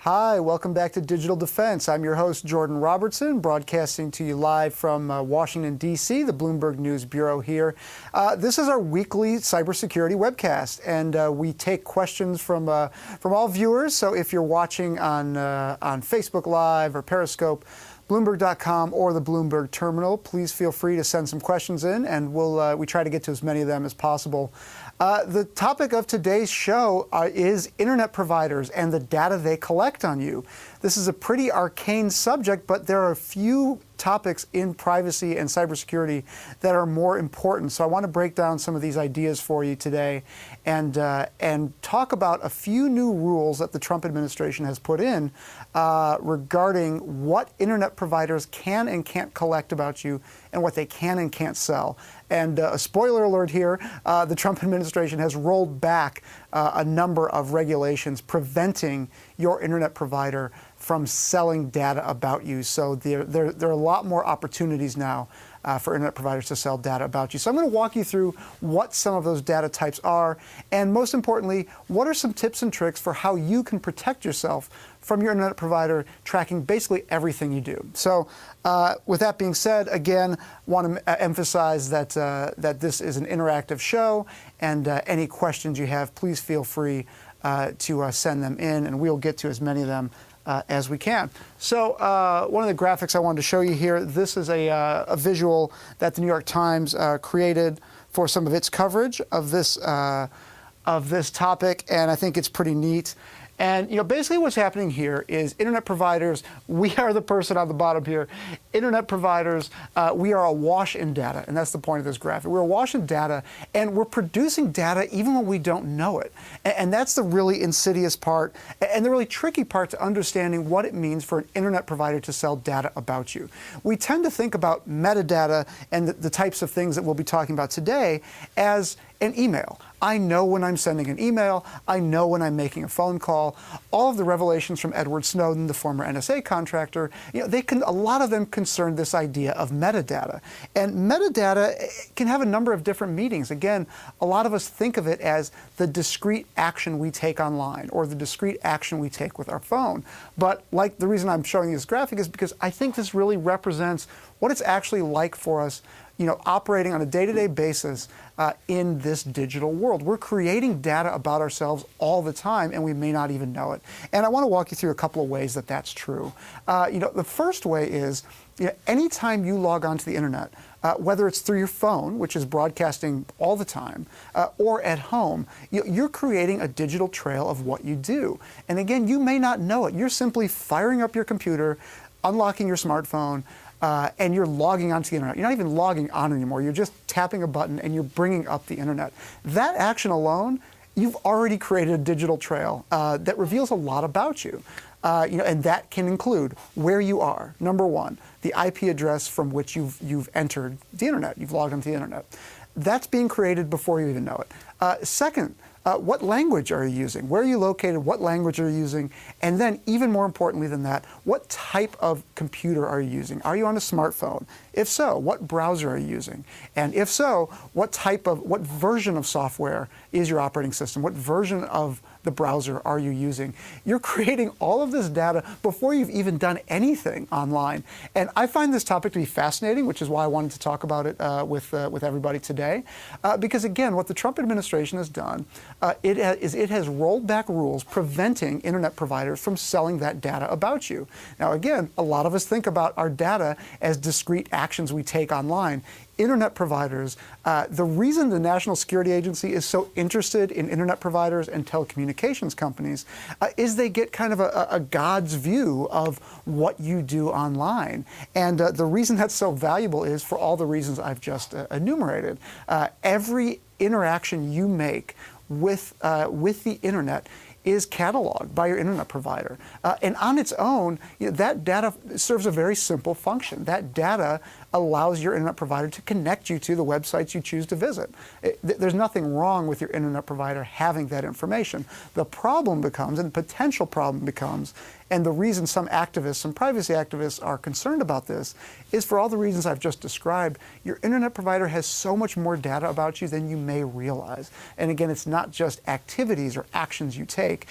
Hi, welcome back to Digital Defense. I'm your host, Jordan Robertson, broadcasting to you live from Washington, D.C., the Bloomberg News Bureau here. This is our weekly cybersecurity webcast, and we take questions from all viewers. So if you're watching on Facebook Live or Periscope, Bloomberg.com or the Bloomberg terminal, please feel free to send some questions in, and we try to get to as many of them as possible. The topic of today's show is internet providers and the data they collect on you. This is a pretty arcane subject, but there are a few topics in privacy and cybersecurity that are more important. So I want to break down some of these ideas for you today and talk about a few new rules that the Trump administration has put in regarding what internet providers can and can't collect about you and what they can and can't sell. And a spoiler alert here, the Trump administration has rolled back a number of regulations preventing your internet provider from selling data about you. So there are a lot more opportunities now for internet providers to sell data about you. So I'm going to walk you through what some of those data types are, and most importantly, what are some tips and tricks for how you can protect yourself from your internet provider tracking basically everything you do. So with that being said, again, want to emphasize that this is an interactive show, and any questions you have, please feel free to send them in, and we'll get to as many of them as we can. So one of the graphics I wanted to show you here, this is a visual that the New York Times created for some of its coverage of this topic, and I think it's pretty neat. And basically what's happening here is internet providers, we are the person on the bottom here, internet providers, we are awash in data, and that's the point of this graphic. We're awash in data, and we're producing data even when we don't know it. And that's the really insidious part, and the really tricky part to understanding what it means for an internet provider to sell data about you. We tend to think about metadata and the types of things that we'll be talking about today as an email. I know when I'm sending an email. I know when I'm making a phone call. All of the revelations from Edward Snowden, the former NSA contractor, a lot of them concern this idea of metadata. And metadata can have a number of different meanings. Again, a lot of us think of it as the discrete action we take online or the discrete action we take with our phone. But like the reason I'm showing you this graphic is because I think this really represents what it's actually like for us operating on a day-to-day basis in this digital world. We're creating data about ourselves all the time, and we may not even know it. And I want to walk you through a couple of ways that that's true. The first way is, anytime you log onto the internet, whether it's through your phone, which is broadcasting all the time, or at home, you're creating a digital trail of what you do. And again, you may not know it. You're simply firing up your computer, unlocking your smartphone, and you're logging onto the internet. You're not even logging on anymore. You're just tapping a button and you're bringing up the internet. That action alone, you've already created a digital trail that reveals a lot about you. And that can include where you are, number one, the IP address from which you've entered the internet. You've logged onto the internet. That's being created before you even know it. Second, what language are you using? Where are you located? What language are you using? And then, even more importantly than that, what type of computer are you using? Are you on a smartphone? If so, what browser are you using? And if so, what version of software is your operating system? What version of the browser are you using? You're creating all of this data before you've even done anything online. And I find this topic to be fascinating, which is why I wanted to talk about it with everybody today. Because again, what the Trump administration has done, it has rolled back rules preventing internet providers from selling that data about you. Now again, a lot of us think about our data as discrete actions we take online. Internet providers, the reason the National Security Agency is so interested in internet providers and telecommunications companies is they get kind of a God's view of what you do online. And the reason that's so valuable is for all the reasons I've just enumerated. Every interaction you make with the internet is cataloged by your internet provider. And on its own, that data serves a very simple function. That data allows your internet provider to connect you to the websites you choose to visit. There's nothing wrong with your internet provider having that information. The problem becomes, and the potential problem becomes, and the reason some activists, some privacy activists are concerned about this is for all the reasons I've just described. Your internet provider has so much more data about you than you may realize. And again, it's not just activities or actions you take. fake.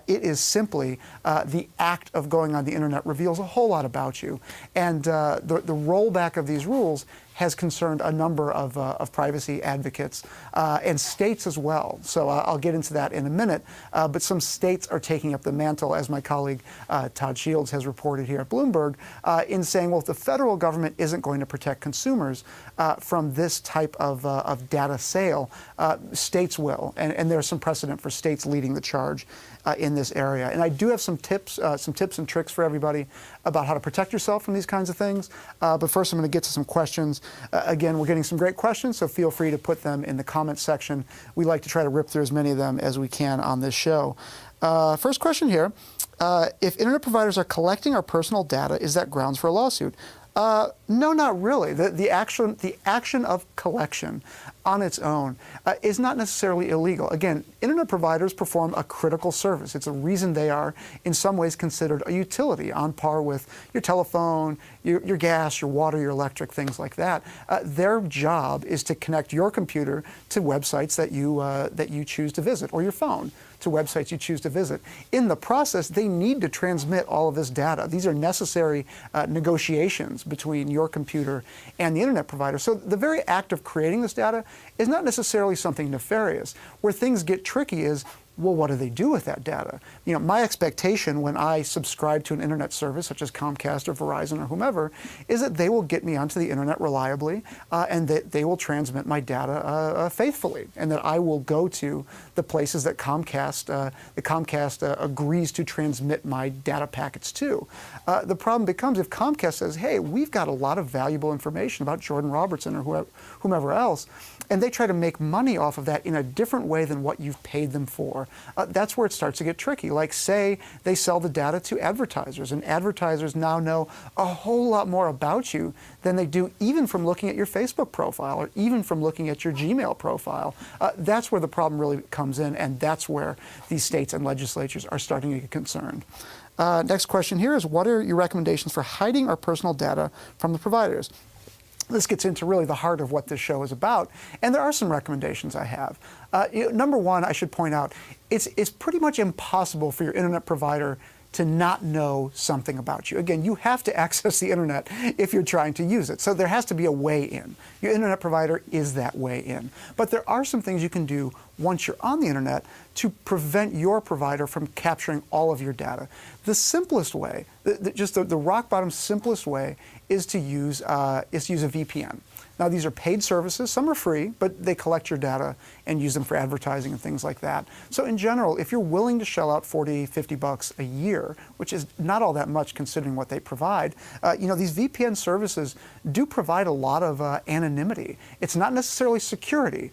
It is simply the act of going on the internet reveals a whole lot about you. And the rollback of these rules has concerned a number of privacy advocates and states as well. So I'll get into that in a minute. But some states are taking up the mantle, as my colleague Todd Shields has reported here at Bloomberg, in saying, well, if the federal government isn't going to protect consumers from this type of data sale, states will. And there's some precedent for states leading the charge in this area. And I do have some tips and tricks for everybody about how to protect yourself from these kinds of things. But first, I'm going to get to some questions. Again, we're getting some great questions, so feel free to put them in the comments section. We like to try to rip through as many of them as we can on this show. First question here. If internet providers are collecting our personal data, is that grounds for a lawsuit? No, not really. The action of collection on its own is not necessarily illegal. Again, internet providers perform a critical service. It's a reason they are, in some ways, considered a utility on par with your telephone, your gas, your water, your electric, things like that. Their job is to connect your computer to websites that you choose to visit, or your phone to websites you choose to visit. In the process, they need to transmit all of this data. These are necessary negotiations between your computer and the internet provider. So the very act of creating this data is not necessarily something nefarious. Where things get tricky is, well, what do they do with that data? You know, my expectation when I subscribe to an internet service such as Comcast or Verizon or whomever is that they will get me onto the internet reliably and that they will transmit my data faithfully, and that I will go to the places that Comcast agrees to transmit my data packets to. The problem becomes if Comcast says, hey, we've got a lot of valuable information about Jordan Robertson or whomever else, and they try to make money off of that in a different way than what you've paid them for. That's where it starts to get tricky. Like, say they sell the data to advertisers, and advertisers now know a whole lot more about you than they do even from looking at your Facebook profile or even from looking at your Gmail profile. That's where the problem really comes in, and that's where these states and legislatures are starting to get concerned. Next question here is, what are your recommendations for hiding our personal data from the providers? This gets into really the heart of what this show is about, and there are some recommendations I have. Number one, I should point out, it's pretty much impossible for your internet provider to not know something about you. Again, you have to access the internet if you're trying to use it. So there has to be a way in. Your internet provider is that way in. But there are some things you can do once you're on the internet to prevent your provider from capturing all of your data. The simplest way, the rock bottom simplest way, is to use a VPN. Now, these are paid services. Some are free, but they collect your data and use them for advertising and things like that. So in general, if you're willing to shell out $40, $50 a year, which is not all that much considering what they provide, these VPN services do provide a lot of anonymity. It's not necessarily security,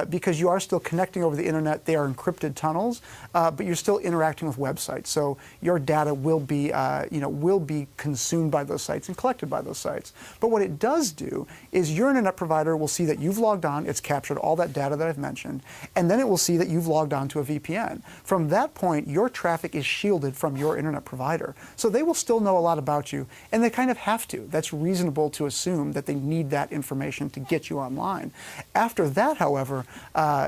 because you are still connecting over the internet. They are encrypted tunnels, but you're still interacting with websites. So your data will be consumed by those sites and collected by those sites. But what it does do is your internet provider will see that you've logged on, it's captured all that data that I've mentioned, and then it will see that you've logged on to a VPN. From that point, your traffic is shielded from your internet provider. So they will still know a lot about you, and they kind of have to. That's reasonable to assume that they need that information to get you online. After that, however,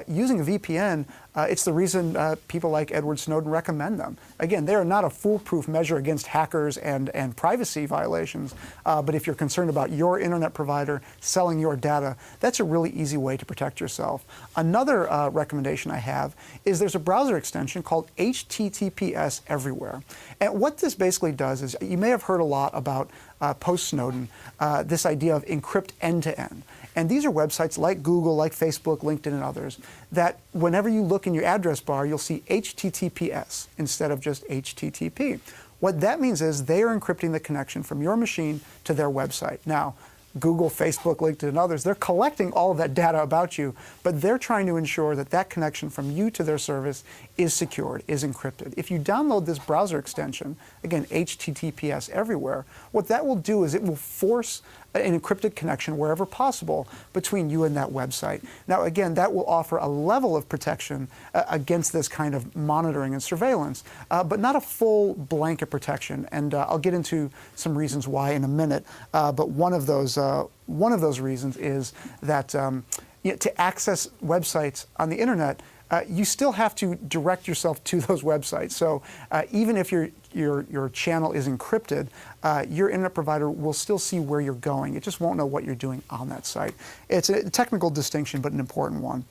using a VPN, it's the reason people like Edward Snowden recommend them. Again, they are not a foolproof measure against hackers and privacy violations, but if you're concerned about your internet provider selling your data, that's a really easy way to protect yourself. Another recommendation I have is there's a browser extension called HTTPS Everywhere. And what this basically does is, you may have heard a lot about post-Snowden, this idea of encrypt end-to-end. And these are websites like Google, like Facebook, LinkedIn, and others, that whenever you look in your address bar, you'll see HTTPS instead of just HTTP. What that means is they are encrypting the connection from your machine to their website. Now, Google, Facebook, LinkedIn, and others, they're collecting all of that data about you, but they're trying to ensure that that connection from you to their service is secured, is encrypted. If you download this browser extension, again, HTTPS Everywhere, what that will do is it will force an encrypted connection wherever possible between you and that website. Now, again, that will offer a level of protection against this kind of monitoring and surveillance, but not a full blanket protection. And I'll get into some reasons why in a minute. But one of those reasons is that to access websites on the internet, you still have to direct yourself to those websites. So even if your channel is encrypted, your internet provider will still see where you're going. It just won't know what you're doing on that site. It's a technical distinction, but an important one.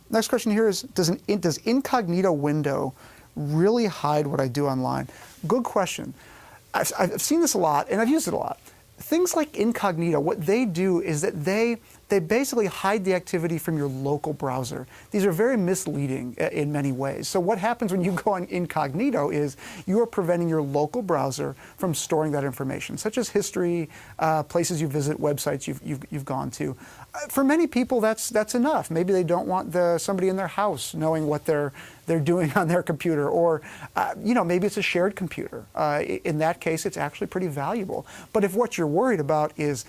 Next question here is, does incognito window really hide what I do online? Good question. I've seen this a lot, and I've used it a lot. Things like incognito, what they do is that they basically hide the activity from your local browser. These are very misleading in many ways. So what happens when you go on incognito is you are preventing your local browser from storing that information, such as history, places you visit, websites you've gone to. For many people, that's enough. Maybe they don't want somebody in their house knowing what they're doing on their computer, or maybe it's a shared computer. In that case, it's actually pretty valuable. But if what you're worried about is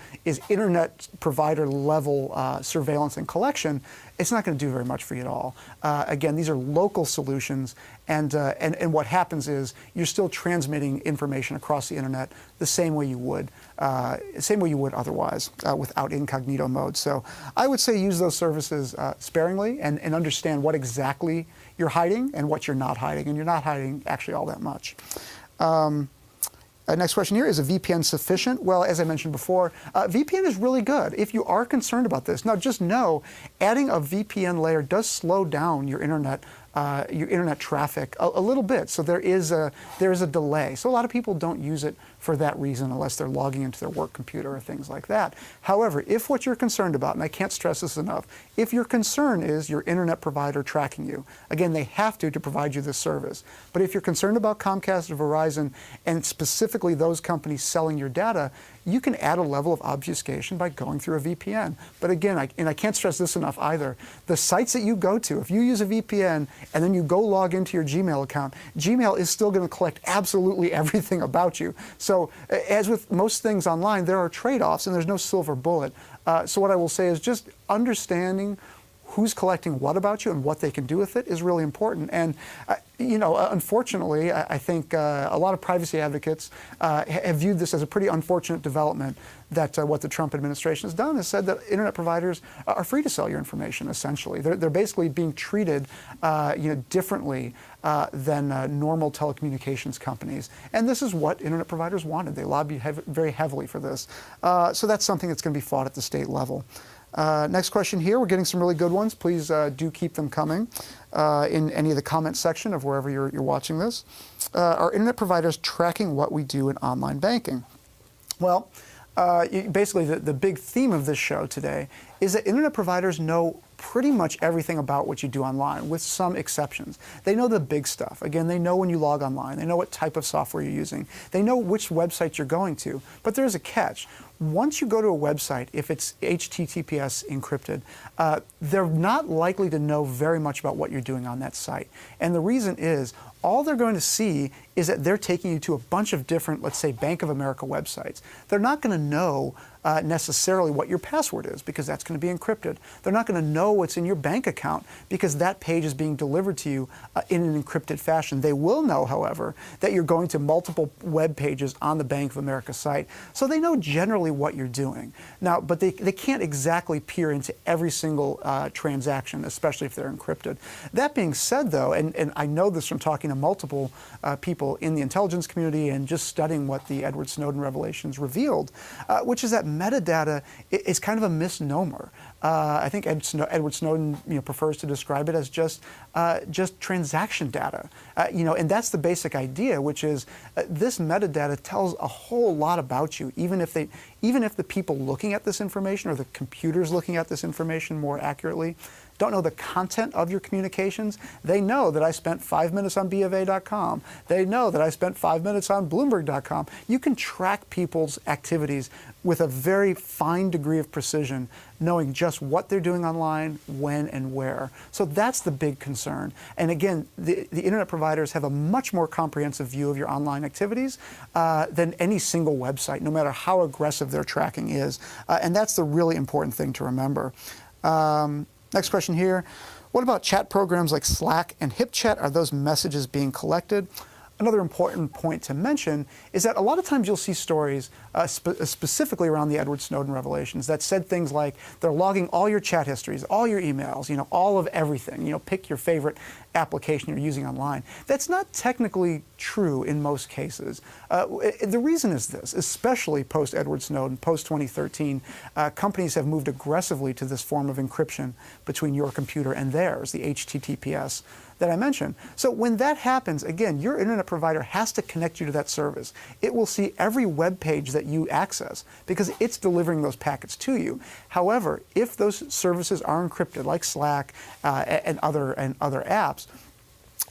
internet provider level surveillance and collection, it's not going to do very much for you at all. Again, these are local solutions, and what happens is you're still transmitting information across the internet the same way you would otherwise without incognito mode. So I would say use those services sparingly and understand what exactly you're hiding and what you're not hiding, and you're not hiding actually all that much. Next question here, is a VPN sufficient? Well, as I mentioned before, VPN is really good if you are concerned about this. Now, just know adding a VPN layer does slow down your internet traffic a little bit. So there is a delay. So a lot of people don't use it for that reason unless they're logging into their work computer or things like that. However, if what you're concerned about, and I can't stress this enough, if your concern is your internet provider tracking you, again, they have to provide you this service. But if you're concerned about Comcast or Verizon, and specifically those companies selling your data, you can add a level of obfuscation by going through a VPN. But again, I can't stress this enough either, the sites that you go to, if you use a VPN and then you go log into your Gmail account, Gmail is still going to collect absolutely everything about you. So as with most things online, there are trade-offs and there's no silver bullet. So what I will say is just understanding who's collecting what about you and what they can do with it is really important. And, unfortunately, I think a lot of privacy advocates have viewed this as a pretty unfortunate development, that what the Trump administration has done is said that internet providers are free to sell your information, essentially. They're basically being treated differently than normal telecommunications companies. And this is what internet providers wanted. They lobbied very heavily for this. So that's something that's going to be fought at the state level. Next question here. We're getting some really good ones. Please do keep them coming in any of the comment section of wherever you're watching this. Are internet providers tracking what we do in online banking? Well, basically the big theme of this show today is that internet providers know pretty much everything about what you do online, with some exceptions. They know the big stuff. Again, they know when you log online. They know what type of software you're using. They know which website you're going to. But there's a catch. Once you go to a website, if it's HTTPS encrypted, they're not likely to know very much about what you're doing on that site. And the reason is, all they're going to see is that they're taking you to a bunch of different, let's say, Bank of America websites. They're not going to know necessarily what your password is, because that's going to be encrypted. They're not going to know what's in your bank account, because that page is being delivered to you in an encrypted fashion. They will know, however, that you're going to multiple web pages on the Bank of America site, so they know generally what you're doing. Now, but they can't exactly peer into every single transaction, especially if they're encrypted. That being said, though, and I know this from talking to multiple people in the intelligence community and just studying what the Edward Snowden revelations revealed, which is that metadata is kind of a misnomer. I think Edward Snowden prefers to describe it as just transaction data. And that's the basic idea, which is this metadata tells a whole lot about you, even if the people looking at this information, or the computers looking at this information more accurately, don't know the content of your communications. They know that I spent 5 minutes on BofA.com. They know that I spent 5 minutes on Bloomberg.com. You can track people's activities with a very fine degree of precision, knowing just what they're doing online, when and where. So that's the big concern. And again, the internet providers have a much more comprehensive view of your online activities than any single website, no matter how aggressive their tracking is. And that's the really important thing to remember. Next question here. What about chat programs like Slack and HipChat? Are those messages being collected? Another important point to mention is that a lot of times you'll see stories specifically around the Edward Snowden revelations that said things like they're logging all your chat histories, all your emails, all of everything. Pick your favorite application you're using online. That's not technically true in most cases. The reason is this: especially post Edward Snowden, post 2013, companies have moved aggressively to this form of encryption between your computer and theirs, the HTTPS that I mentioned. So when that happens, again, your internet provider has to connect you to that service. It will see every web page that you access because it's delivering those packets to you. However, if those services are encrypted, like Slack and other apps,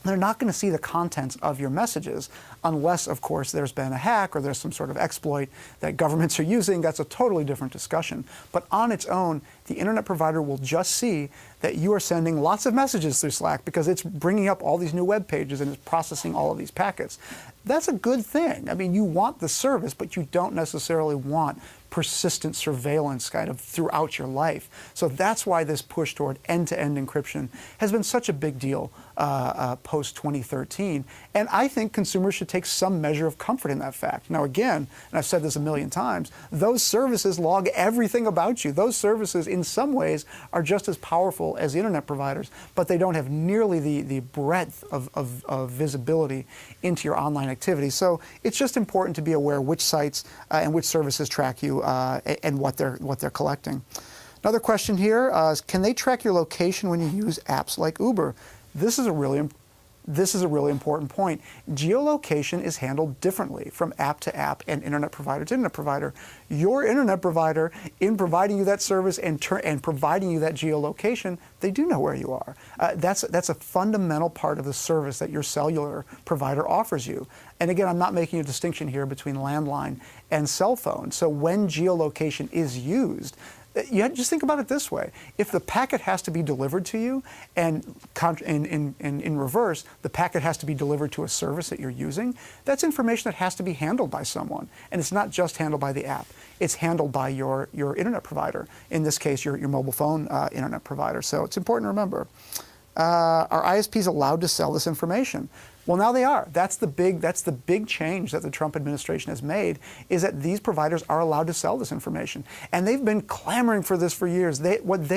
they're not going to see the contents of your messages unless, of course, there's been a hack or there's some sort of exploit that governments are using. That's a totally different discussion. But on its own, the internet provider will just see that you are sending lots of messages through Slack because it's bringing up all these new web pages and it's processing all of these packets. That's a good thing. I mean, you want the service, but you don't necessarily want persistent surveillance kind of throughout your life. So that's why this push toward end-to-end encryption has been such a big deal post-2013. And I think consumers should take some measure of comfort in that fact. Now, again, and I've said this a million times, those services log everything about you. Those services, in some ways, are just as powerful as the internet providers, but they don't have nearly the breadth of visibility into your online activity. So it's just important to be aware which sites and which services track you and what they're collecting. Another question here is, can they track your location when you use apps like Uber? This is a really important point. Geolocation is handled differently from app to app and internet provider to internet provider. Your internet provider, in providing you that service and providing you that geolocation, they do know where you are. That's a fundamental part of the service that your cellular provider offers you. And again, I'm not making a distinction here between landline and cell phone. So when geolocation is used, you just think about it this way. If the packet has to be delivered to you, and in reverse, the packet has to be delivered to a service that you're using, that's information that has to be handled by someone. And it's not just handled by the app. It's handled by your internet provider, in this case, your mobile phone internet provider. So it's important to remember. Are ISPs allowed to sell this information? Well, now they are. That's the big change that the Trump administration has made, is that these providers are allowed to sell this information. And they've been clamoring for this for years. What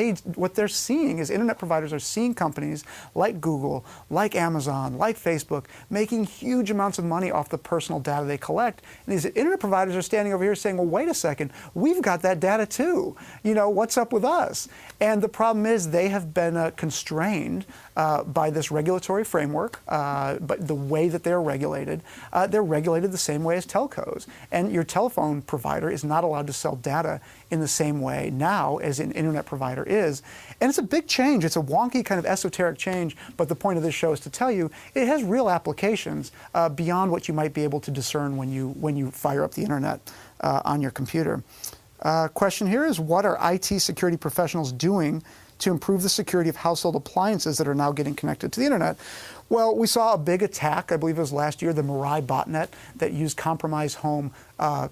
they're seeing is internet providers are seeing companies like Google, like Amazon, like Facebook, making huge amounts of money off the personal data they collect. And these internet providers are standing over here saying, well, wait a second, we've got that data too. What's up with us? And the problem is they have been constrained by this regulatory framework, but the way that they're regulated the same way as telcos. And your telephone provider is not allowed to sell data in the same way now as an internet provider is. And it's a big change. It's a wonky kind of esoteric change, but the point of this show is to tell you it has real applications beyond what you might be able to discern when you fire up the internet on your computer. Question here is, what are IT security professionals doing to improve the security of household appliances that are now getting connected to the internet? Well, we saw a big attack, I believe it was last year, the Mirai botnet that used compromised home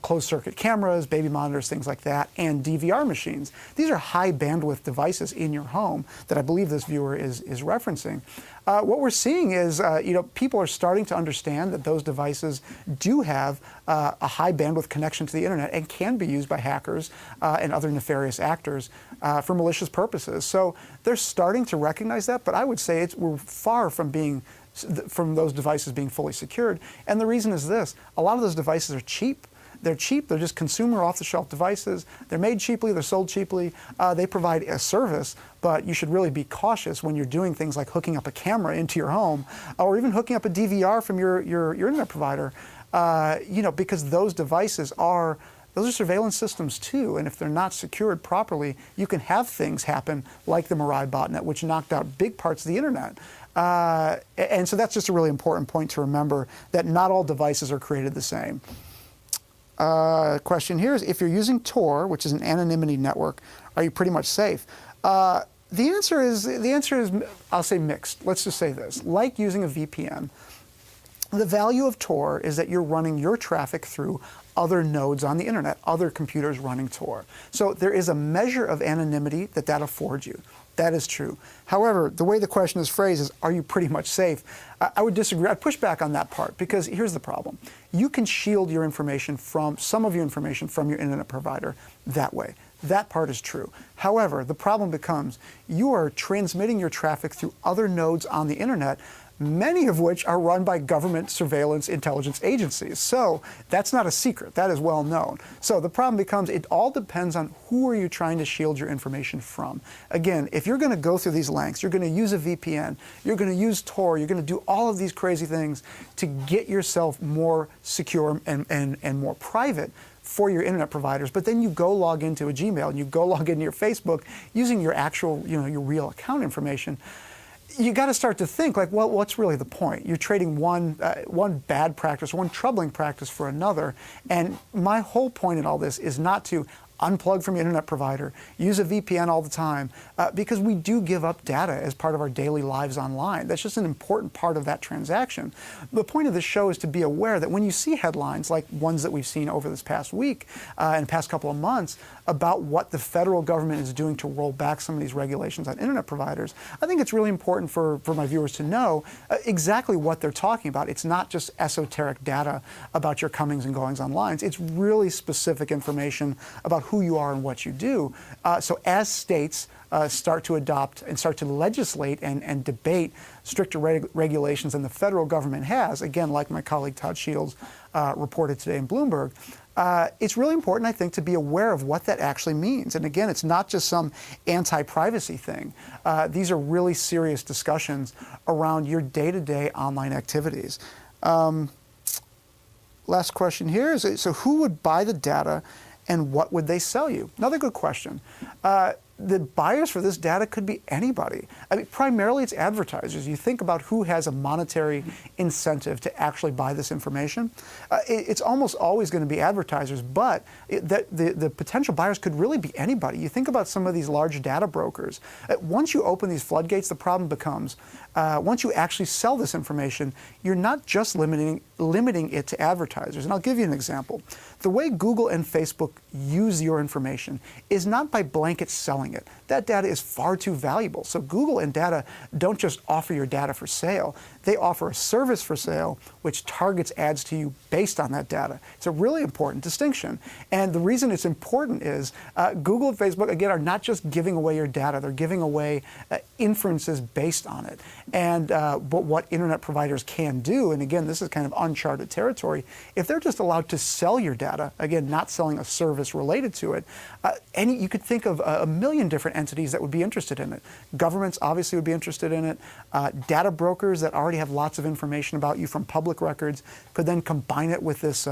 closed-circuit cameras, baby monitors, things like that, and DVR machines. These are high-bandwidth devices in your home that I believe this viewer is referencing. What we're seeing is, people are starting to understand that those devices do have a high-bandwidth connection to the internet and can be used by hackers and other nefarious actors for malicious purposes. So they're starting to recognize that, but I would say we're far from those devices being fully secured. And the reason is this: a lot of those devices are cheap. They're cheap. They're just consumer off-the-shelf devices. They're made cheaply. They're sold cheaply. They provide a service, but you should really be cautious when you're doing things like hooking up a camera into your home, or even hooking up a DVR from your internet provider. Because those devices are surveillance systems too, and if they're not secured properly, you can have things happen like the Mirai botnet, which knocked out big parts of the internet. And so that's just a really important point to remember, that not all devices are created the same. Question here is, if you're using Tor, which is an anonymity network, are you pretty much safe? The answer is, I'll say mixed. Let's just say this. Like using a VPN, the value of Tor is that you're running your traffic through other nodes on the internet, other computers running Tor. So there is a measure of anonymity that affords you. That is true. However, the way the question is phrased is, are you pretty much safe? I would disagree. I'd push back on that part, because here's the problem. You can shield your information some of your information from your internet provider that way. That part is true. However, the problem becomes you are transmitting your traffic through other nodes on the internet, many of which are run by government surveillance intelligence agencies. So that's not a secret. That is well known. So the problem becomes it all depends on who are you trying to shield your information from. Again, if you're going to go through these lengths, you're going to use a VPN, you're going to use Tor, you're going to do all of these crazy things to get yourself more secure and more private for your internet providers, but then you go log into a Gmail and you go log into your Facebook using your actual, your real account information. You got to start to think like, well, what's really the point? You're trading one bad practice, one troubling practice for another. And my whole point in all this is not to unplug from your internet provider, use a VPN all the time, because we do give up data as part of our daily lives online. That's just an important part of that transaction. The point of this show is to be aware that when you see headlines like ones that we've seen over this past week and past couple of months about what the federal government is doing to roll back some of these regulations on internet providers, I think it's really important for my viewers to know exactly what they're talking about. It's not just esoteric data about your comings and goings online. It's really specific information about who you are and what you do. So as states start to adopt and start to legislate and debate stricter regulations than the federal government has, again, like my colleague Todd Shields reported today in Bloomberg, it's really important, I think, to be aware of what that actually means. And again, it's not just some anti-privacy thing. These are really serious discussions around your day-to-day online activities. Last question here is, so who would buy the data and what would they sell you? Another good question. The buyers for this data could be anybody. I mean, primarily it's advertisers. You think about who has a monetary incentive to actually buy this information. It's almost always going to be advertisers, but the potential buyers could really be anybody. You think about some of these large data brokers. Once you open these floodgates, the problem becomes, once you actually sell this information, you're not just limiting it to advertisers. And I'll give you an example. The way Google and Facebook use your information is not by blanket selling it. That data is far too valuable. So Google and data don't just offer your data for sale. They offer a service for sale which targets ads to you based on that data. It's a really important distinction. And the reason it's important is Google and Facebook, again, are not just giving away your data. They're giving away inferences based on it. And but what internet providers can do, and again, this is kind of uncharted territory, if they're just allowed to sell your data, again, not selling a service related to it, you could think of a million different entities that would be interested in it. Governments obviously would be interested in it. Data brokers that already have lots of information about you from public records could then combine it with this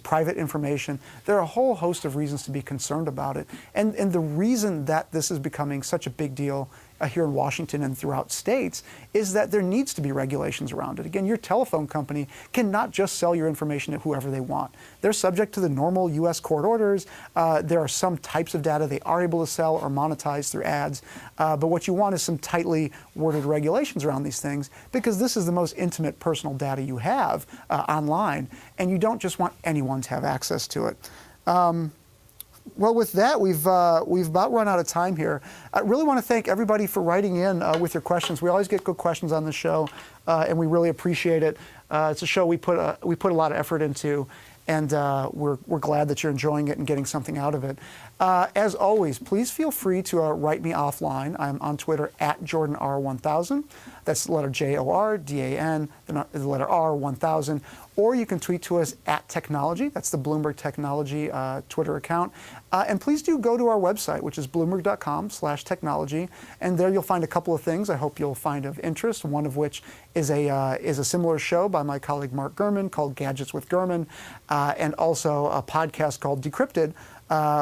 private information. There are a whole host of reasons to be concerned about it. And the reason that this is becoming such a big deal here in Washington and throughout states is that there needs to be regulations around it. Again, your telephone company cannot just sell your information to whoever they want. They're subject to the normal U.S. court orders. There are some types of data they are able to sell or monetize through ads. But what you want is some tightly worded regulations around these things, because this is the most intimate personal data you have online, and you don't just want anyone to have access to it. Well, with that, we've about run out of time here. I really want to thank everybody for writing in with your questions. We always get good questions on the show, and we really appreciate it. It's a show we put a lot of effort into, and we're glad that you're enjoying it and getting something out of it. As always, please feel free to write me offline. I'm on Twitter at JordanR1000. That's the letter JORDAN, the letter R1000. Or you can tweet to us at Technology. That's the Bloomberg Technology Twitter account. And please do go to our website, which is bloomberg.com/technology. And there you'll find a couple of things I hope you'll find of interest, one of which is a similar show by my colleague Mark Gurman called Gadgets with Gurman, and also a podcast called Decrypted,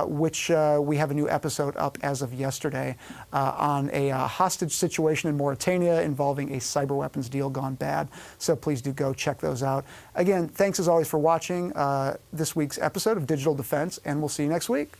which we have a new episode up as of yesterday on a hostage situation in Mauritania involving a cyber weapons deal gone bad. So please do go check those out. Again, thanks as always for watching this week's episode of Digital Defense, and we'll see you next week.